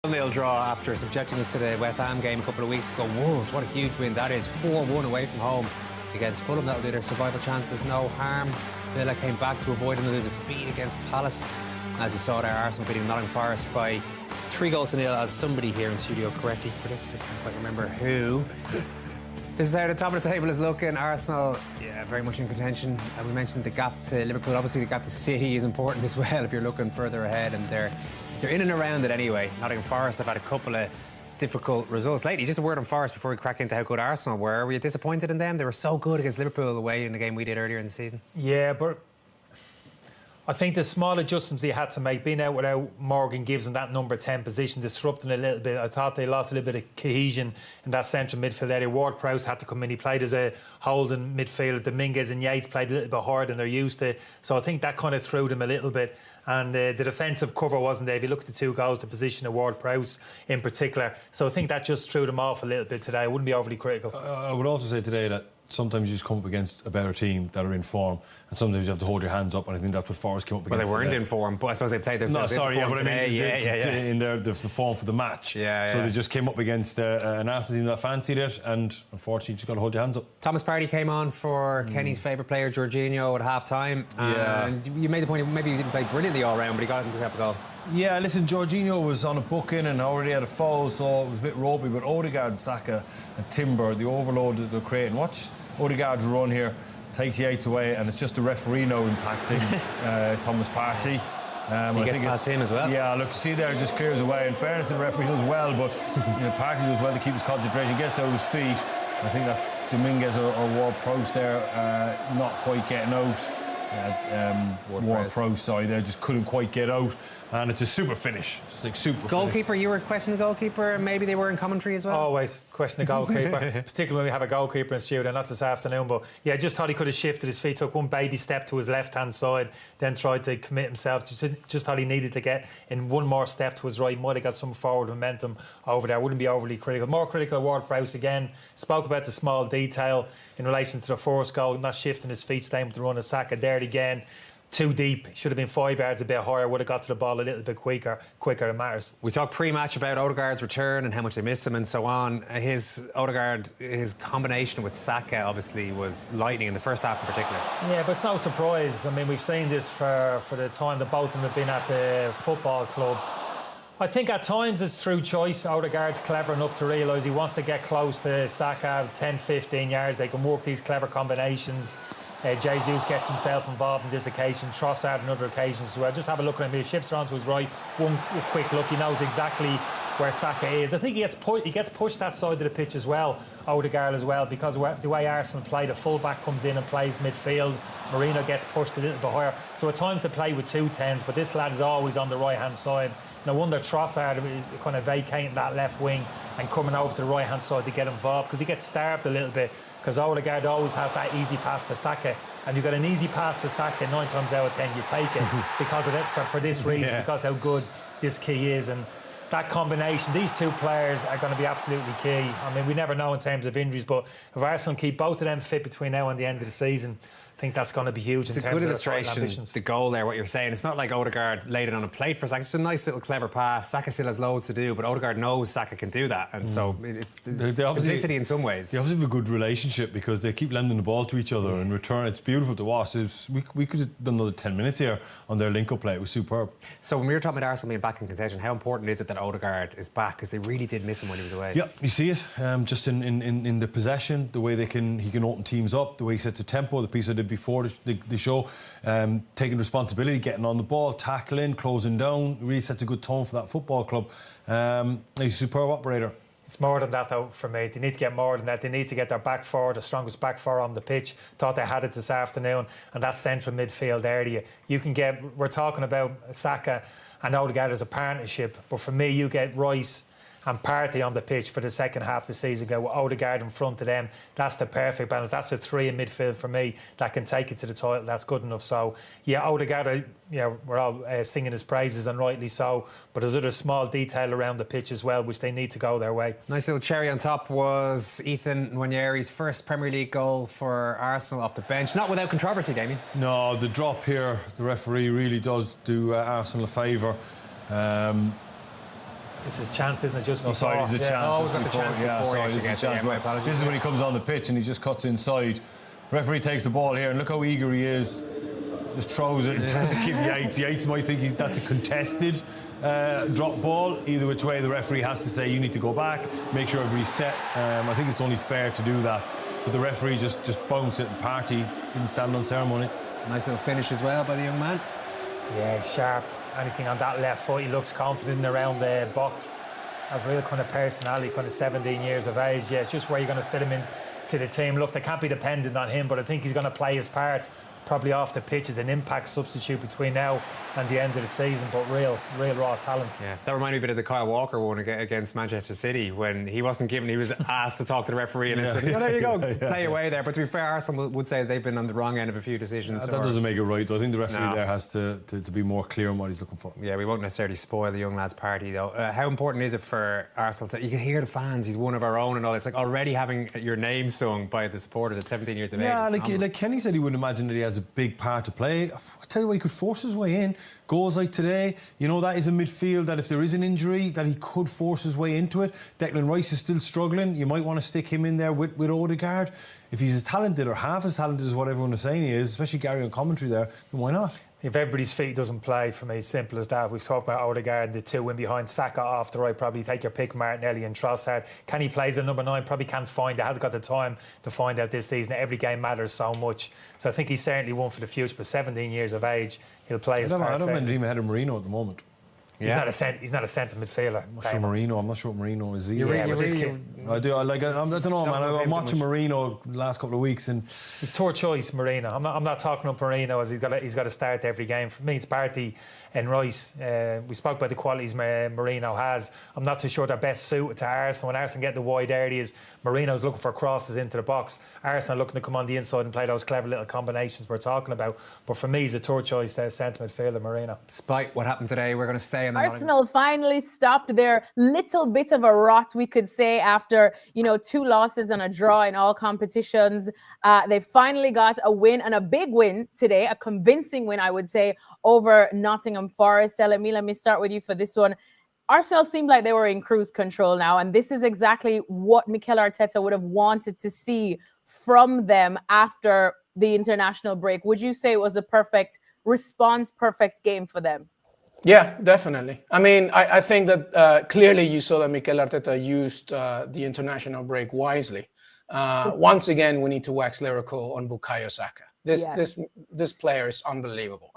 1-0 draw after subjecting us to the West Ham game a couple of weeks ago. Wolves, what a huge win that is. 4-1 away from home against Fulham. That'll do their survival chances no harm. Villa came back to avoid another defeat against Palace. As you saw there, Arsenal beating Nottingham Forest by 3-0, as somebody here in studio correctly predicted. I can't quite remember who. This is how the top of the table is looking. Arsenal, yeah, very much in contention. And we mentioned the gap to Liverpool. Obviously, the gap to City is important as well if you're looking further ahead. And they're in and around it anyway. Nottingham Forest have had a couple of difficult results lately. Just a word on Forest before we crack into how good Arsenal were. Were you disappointed in them? They were so good against Liverpool away in the game we did earlier in the season. Yeah, but I think the small adjustments they had to make, being out without Morgan Gibbs in that number 10 position, disrupting a little bit. I thought they lost a little bit of cohesion in that central midfield area. Ward-Prowse had to come in. He played as a holding midfielder. Dominguez and Yates played a little bit harder than they're used to. So I think that kind of threw them a little bit. And the defensive cover wasn't there. If you look at the 2 goals, the position of Ward-Prowse in particular. So I think that just threw them off a little bit today. I wouldn't be overly critical. I would also say today that sometimes you just come up against a better team that are in form, and sometimes you have to hold your hands up, and I think that's what Forest came up against. Well, they weren't today. in form, but I suppose they played themselves but I mean, in the form for the match. So they just came up against an Arsenal team that fancied it, and unfortunately, you just got to hold your hands up. Thomas Partey came on for Kenny's favourite player, Jorginho, at half-time. And you made the point, maybe he didn't play brilliantly all round, but he got himself a goal. Yeah, listen, Jorginho was on a booking and already had a foul, so it was a bit ropey. But Ødegaard and Saka and Timber, the overload that they're creating. Watch Ødegaard's run here, takes Yates away, and it's just the referee now impacting Thomas Partey. He gets past him as well. Yeah, look, see there, it just clears away. In fairness, the referee does well, but Partey does well to keep his concentration, gets out of his feet. I think that Dominguez or Ward-Prowse there not quite getting out. Ward-Prowse, sorry, they just couldn't quite get out, and it's a super finish. It's like super goalkeeper. finish. You were questioning the goalkeeper, and maybe they were in commentary as well. Always question the goalkeeper, particularly when we have a goalkeeper in studio. Not this afternoon, but yeah, I just thought he could have shifted his feet, took one baby step to his left-hand side, then tried to commit himself. Just thought he needed to get in one more step to his right. Might have got some forward momentum over there. Wouldn't be overly critical. More critical of Ward-Prowse again. Spoke about the small detail in relation to the first goal, not shifting his feet, staying with the run of Saka. There again, too deep. Should have been 5 yards a bit higher. Would have got to the ball a little bit quicker. It matters. We talked pre-match about Ødegaard's return and how much they missed him and so on. Ødegaard, his combination with Saka obviously was lightning in the first half in particular. Yeah, but it's no surprise. I mean, we've seen this for the time that both of them have been at the football club. I think at times it's through choice. Ødegaard's clever enough to realise he wants to get close to Saka, 10, 15 yards. They can work these clever combinations. Jesus gets himself involved in this occasion. Trossard on other occasions as well. Just have a look at him. He shifts around to his right. One quick look. He knows exactly where Saka is. I think he gets pushed that side of the pitch as well, Ødegaard as well, because the way Arsenal play, the full-back comes in and plays midfield. Marino gets pushed a little bit higher. So at times they play with 2 10s, but this lad is always on the right-hand side. No wonder Trossard is kind of vacating that left wing and coming over to the right-hand side to get involved, because he gets starved a little bit, because Ødegaard always has that easy pass to Saka. And you've got an easy pass to Saka 9 times out of 10, you take it because of it, for this reason, because how good this key is. And that combination, these 2 players are going to be absolutely key. I mean, we never know in terms of injuries, but if Arsenal keep both of them fit between now and the end of the season, I think that's going to be huge in terms of their illustration, the goal there, what you're saying. It's not like Ødegaard laid it on a plate for Saka. It's just a nice little clever pass. Saka still has loads to do, but Ødegaard knows Saka can do that. And so it's simplicity in some ways. They obviously have a good relationship because they keep lending the ball to each other in return. It's beautiful to watch. We could have done another 10 minutes here on their link-up play. It was superb. So when we were talking about Arsenal being back in contention, how important is it that Ødegaard is back? Because they really did miss him when he was away. Yeah, you see it just in the possession, the way he can open teams up, the way he sets a tempo, the piece I did before the show, taking responsibility, getting on the ball, tackling, closing down, really sets a good tone for that football club. He's a superb operator. It's more than that, though, for me. They need to get more than that. They need to get their back four, the strongest back four on the pitch. Thought they had it this afternoon. And that central midfield area. You can get... We're talking about Saka and Ødegaard as a partnership. But for me, you get Rice and Partey on the pitch for the second half of the season, go with Ødegaard in front of them. That's the perfect balance. That's a 3 in midfield for me that can take it to the title. That's good enough. So, yeah, Ødegaard, we're all singing his praises, and rightly so. But there's other small detail around the pitch as well, which they need to go their way. Nice little cherry on top was Ethan Nwaneri's first Premier League goal for Arsenal off the bench. Not without controversy, Damien. No, the drop here, the referee really does do Arsenal a favour. This is chance, isn't it? Just Oh, sorry, there's a chance. Oh, just we've got the chance Yeah, before he sorry, actually there's a gets it. chance. Yeah, my Well, apologies. this is when he comes on the pitch and he just cuts inside. Referee takes the ball here, and look how eager he is. Just throws it and doesn't give Yates. Yates might think that's a contested drop ball. Either which way, the referee has to say, you need to go back, make sure everybody's set. I think it's only fair to do that. But the referee just bounced it, and Partey didn't stand on ceremony. Nice little finish as well by the young man. Yeah, sharp. Anything on that left foot, he looks confident around the box. Has real kind of personality, kind of 17 years of age. Yeah, it's just where you're going to fit him into the team. Look, they can't be dependent on him, but I think he's going to play his part probably off the pitch as an impact substitute between now and the end of the season, but real raw talent. Yeah, that reminded me a bit of the Kyle Walker one against Manchester City when he wasn't given, he was asked to talk to the referee and it said, oh, there you go, play away there. But to be fair, Arsenal would say they've been on the wrong end of a few decisions. That doesn't make it right, though. I think the referee there has to be more clear on what he's looking for. Yeah, we won't necessarily spoil the young lad's party, though. How important is it for Arsenal to, you can hear the fans, he's one of our own and all. It's like already having your name sung by the supporters at 17 years of age. Yeah, like Kenny said, he wouldn't imagine that he has a big part to play. I tell you what, he could force his way in. Goals like today, you know, that is a midfield that if there is an injury, that he could force his way into it. Declan Rice is still struggling. You might want to stick him in there with Ødegaard. If he's as talented or half as talented as what everyone is saying he is, especially Gary on commentary there, then why not? If everybody's feet doesn't play, for me, simple as that. We've talked about Ødegaard, the two in behind, Saka off the right, probably take your pick, Martinelli and Trossard. Can he play as a number 9? Probably can't find it, hasn't got the time to find out this season. Every game matters so much. So I think he's certainly one for the future, but 17 years of age, he'll play his part. I don't mind him ahead of Marino at the moment. He's not a centre midfielder. I'm not sure what Marino is either. I don't know, man. I'm watching Marino the last couple of weeks, and he's tour choice, Marino. I'm not talking up Marino as he's got to start every game. For me, it's Partey and Rice. We spoke about the qualities Marino has. I'm not too sure they're best suited to Arsenal. When Arsenal get the wide areas, Marino's looking for crosses into the box. Arsenal looking to come on the inside and play those clever little combinations we're talking about. But for me, he's a tour choice centre midfielder, Marino. Despite what happened today, we're going to stay in the Arsenal finally stopped their little bit of a rot, we could say, after 2 losses and a draw in all competitions. They finally got a win, and a big win today, a convincing win, I would say, over Nottingham Forest. Elemi, let me start with you for this one. Arsenal seemed like they were in cruise control now, and this is exactly what Mikel Arteta would have wanted to see from them after the international break. Would you say it was the perfect response, perfect game for them? Yeah, definitely. I mean, I think that clearly you saw that Mikel Arteta used the international break wisely. Once again, we need to wax lyrical on Bukayo Saka. This player is unbelievable.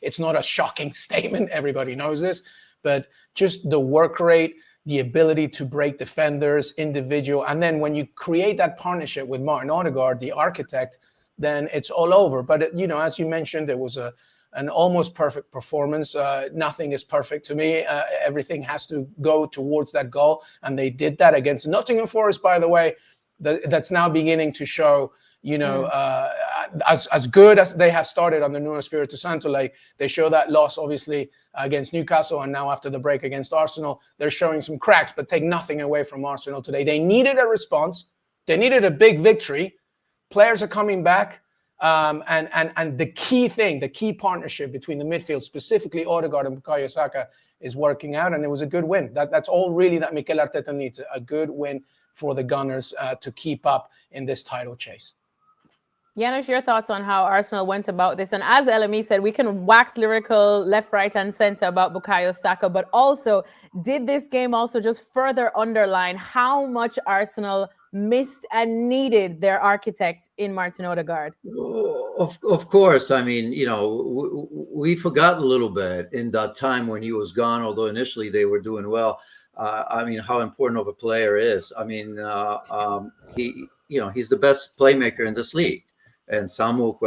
It's not a shocking statement. Everybody knows this. But just the work rate, the ability to break defenders, individual. And then when you create that partnership with Martin Ødegaard, the architect, then it's all over. But, as you mentioned, it was an almost perfect performance. Nothing is perfect to me. Everything has to go towards that goal. And they did that against Nottingham Forest, by the way. That's now beginning to show, as good as they have started on the Nuno Espirito Santo, like they show that loss, obviously, against Newcastle. And now after the break against Arsenal, they're showing some cracks, but take nothing away from Arsenal today. They needed a response. They needed a big victory. Players are coming back. And the key partnership between the midfield, specifically Ødegaard and Bukayo Saka, is working out, and it was a good win. That's all really that Mikel Arteta needs, a good win for the Gunners to keep up in this title chase. Janusz, your thoughts on how Arsenal went about this? And as Elemi said, we can wax lyrical left, right, and centre about Bukayo Saka, but also, did this game also just further underline how much Arsenal missed and needed their architect in Martin Ødegaard? Of course. I mean, we forgot a little bit in that time when he was gone, although initially they were doing well. I mean, how important of a player is. I mean, he's the best playmaker in this league. And some will,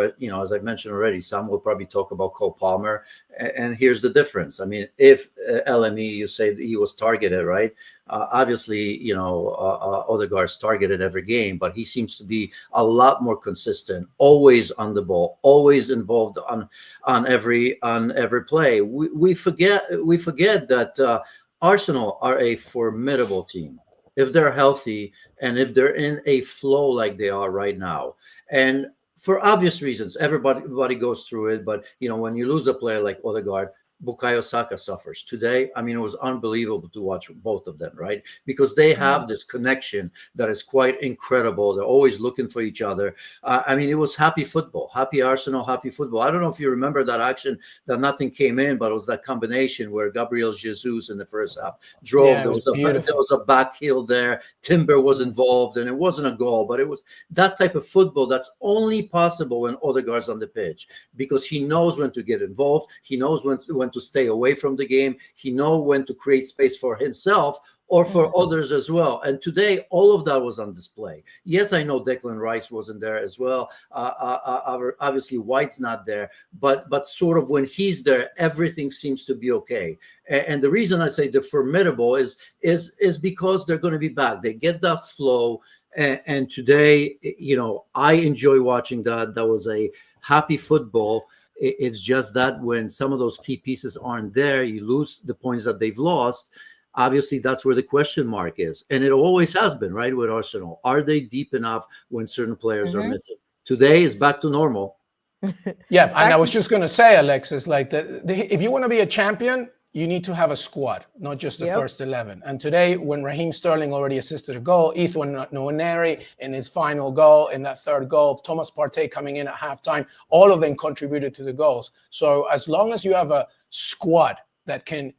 as I mentioned already, some will probably talk about Cole Palmer. And here's the difference. I mean, if LME, you say that he was targeted, right? Obviously, Ødegaard's targeted every game, but he seems to be a lot more consistent, always on the ball, always involved on every play. We forget that Arsenal are a formidable team if they're healthy and if they're in a flow like they are right now. And for obvious reasons, everybody goes through it. But, when you lose a player like Ødegaard, Bukayo Saka suffers. Today, I mean, it was unbelievable to watch both of them, right? Because they have this connection that is quite incredible. They're always looking for each other. I mean, it was happy football, happy Arsenal, happy football. I don't know if you remember that action that nothing came in, but it was that combination where Gabriel Jesus in the first half drove. Yeah, there was a back heel there. Timber was involved, and it wasn't a goal, but it was that type of football that's only possible when Ødegaard's on the pitch, because he knows when to get involved. He knows when to stay away from the game. He knows when to create space for himself or for others as well. And today, all of that was on display. Yes, I know Declan Rice wasn't there as well. Obviously, White's not there. But sort of when he's there, everything seems to be okay. And the reason I say they're formidable is because they're going to be back. They get that flow. And today, you know, I enjoy watching that. That was a happy football. It's just that when some of those key pieces aren't there, you lose the points that they've lost. Obviously, that's where the question mark is. And it always has been, right, with Arsenal. Are they deep enough when certain players are missing? Today is back to normal. Yeah, and I was just going to say, Alexis, like if you want to be a champion, you need to have a squad, not just the first 11. And today, when Raheem Sterling already assisted a goal, Ethan Nwaneri in his final goal, in that third goal, Thomas Partey coming in at halftime, all of them contributed to the goals. So as long as you have a squad that can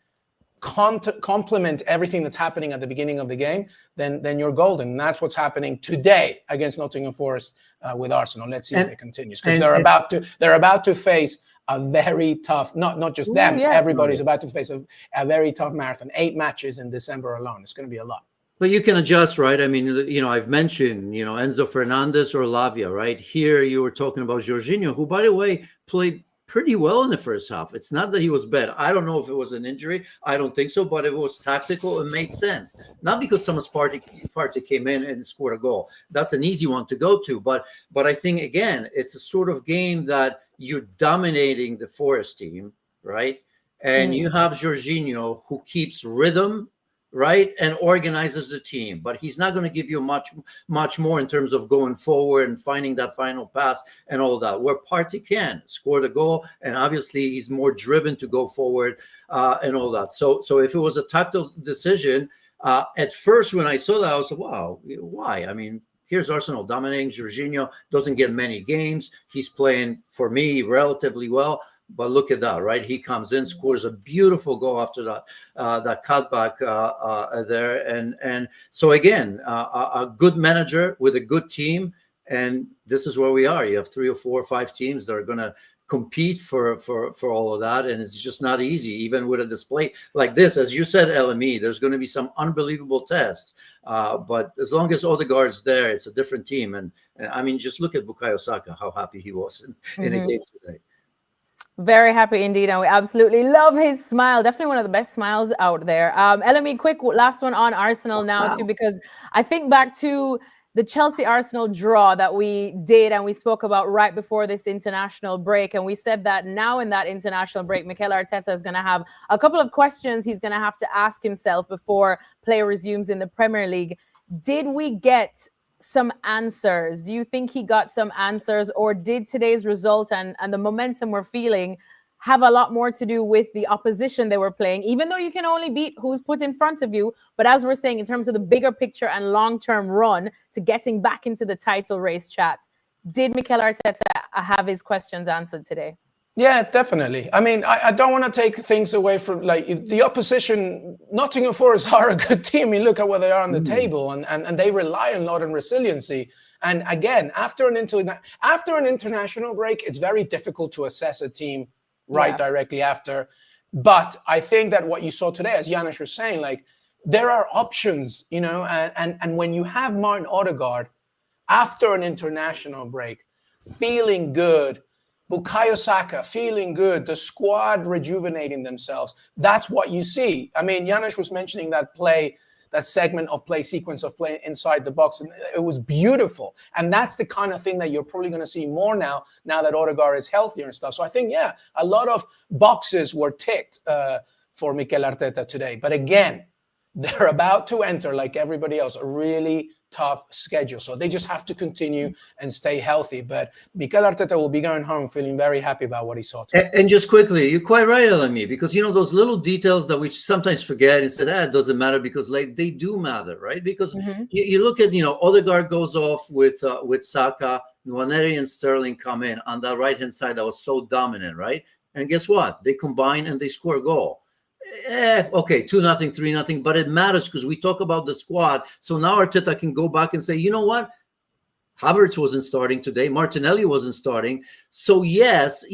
complement everything that's happening at the beginning of the game, then you're golden. And that's what's happening today against Nottingham Forest with Arsenal. Let's see if it continues, because they're about to face a very tough, not just them, everybody's about to face a very tough marathon. 8 matches in December alone. It's going to be a lot. But you can adjust, right? I mean, you know, I've mentioned, you know, Enzo Fernandez or Lavia, right? Here you were talking about Jorginho, who, by the way, played pretty well in the first half. It's not that he was bad. I don't know if it was an injury. I don't think so, but it was tactical. It made sense. Not because Thomas Partey came in and scored a goal. That's an easy one to go to. But I think, again, it's a sort of game that you're dominating the Forest team, right? And you have Jorginho, who keeps rhythm, right, and organizes the team. But he's not going to give you much more in terms of going forward and finding that final pass and all that. Where Partey can score the goal, and obviously he's more driven to go forward and all that. So if it was a tactical decision, at first when I saw that, I was like, wow, why? I mean, here's Arsenal dominating. Jorginho doesn't get many games. He's playing, for me, relatively well. But look at that, right? He comes in, scores a beautiful goal after that cutback there. And so, again, a good manager with a good team. And this is where we are. You have 3 or 4 or 5 teams that are going to compete for all of that. And it's just not easy, even with a display like this. As you said, LME, there's going to be some unbelievable tests. But as long as Ødegaard's there, it's a different team. And I mean, just look at Bukayo Saka, how happy he was in a game today. Very happy indeed, and we absolutely love his smile. Definitely one of the best smiles out there. LME, quick last one on Arsenal now too, because I think back to the Chelsea-Arsenal draw that we did and we spoke about right before this international break, and we said that now in that international break, Mikel Arteta is going to have a couple of questions he's going to have to ask himself before play resumes in the Premier League. Did we get some answers? Do you think he got some answers, or did today's result and the momentum we're feeling have a lot more to do with the opposition they were playing, even though you can only beat who's put in front of you? But as we're saying, in terms of the bigger picture and long-term run to getting back into the title race chat, did Mikel Arteta have his questions answered today? Yeah, definitely. I mean, I don't want to take things away from, like, the opposition. Nottingham Forest are a good team. I mean, look at where they are on the table, and they rely a lot on resiliency. And again, after an international break, it's very difficult to assess a team directly after. But I think that what you saw today, as Janusz was saying, like, there are options, you know, and when you have Martin Ødegaard after an international break, feeling good, Bukayo Saka feeling good, the squad rejuvenating themselves, that's what you see. I mean, Janusz was mentioning that segment of play, sequence of play inside the box, and it was beautiful. And that's the kind of thing that you're probably going to see more now that Ødegaard is healthier and stuff. So I think, a lot of boxes were ticked for Mikel Arteta today. But again, they're about to enter, like everybody else, a really tough schedule. So they just have to continue and stay healthy. But Mikel Arteta will be going home feeling very happy about what he saw today. And just quickly, you're quite right, LME, because those little details that we sometimes forget and said, it doesn't matter, because like they do matter, right? Because you look at, Ødegaard goes off with Saka, Nwaneri and Sterling come in on that right-hand side that was so dominant, right? And guess what? They combine and they score a goal. Okay, 2-0, 3-0, but it matters because we talk about the squad. So now Arteta can go back and say, you know what? Havertz wasn't starting today. Martinelli wasn't starting. So yes,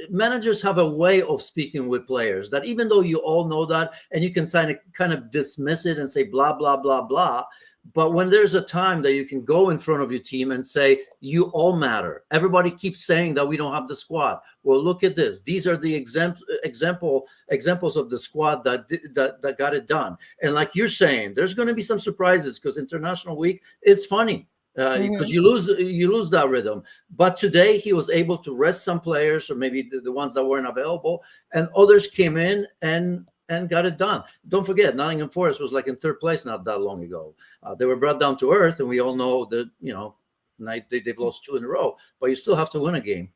managers have a way of speaking with players that even though you all know that, and you can kind of dismiss it and say blah, blah, blah, blah. But when there's a time that you can go in front of your team and say, you all matter. Everybody keeps saying that we don't have the squad. Well, look at this. These are the examples of the squad that got it done. And like you're saying, there's going to be some surprises because international week is funny. Because you lose that rhythm. But today he was able to rest some players, or maybe the ones that weren't available, and others came in and got it done. Don't forget, Nottingham Forest was like in third place not that long ago. They were brought down to earth, and we all know that they've lost 2 in a row. But you still have to win a game.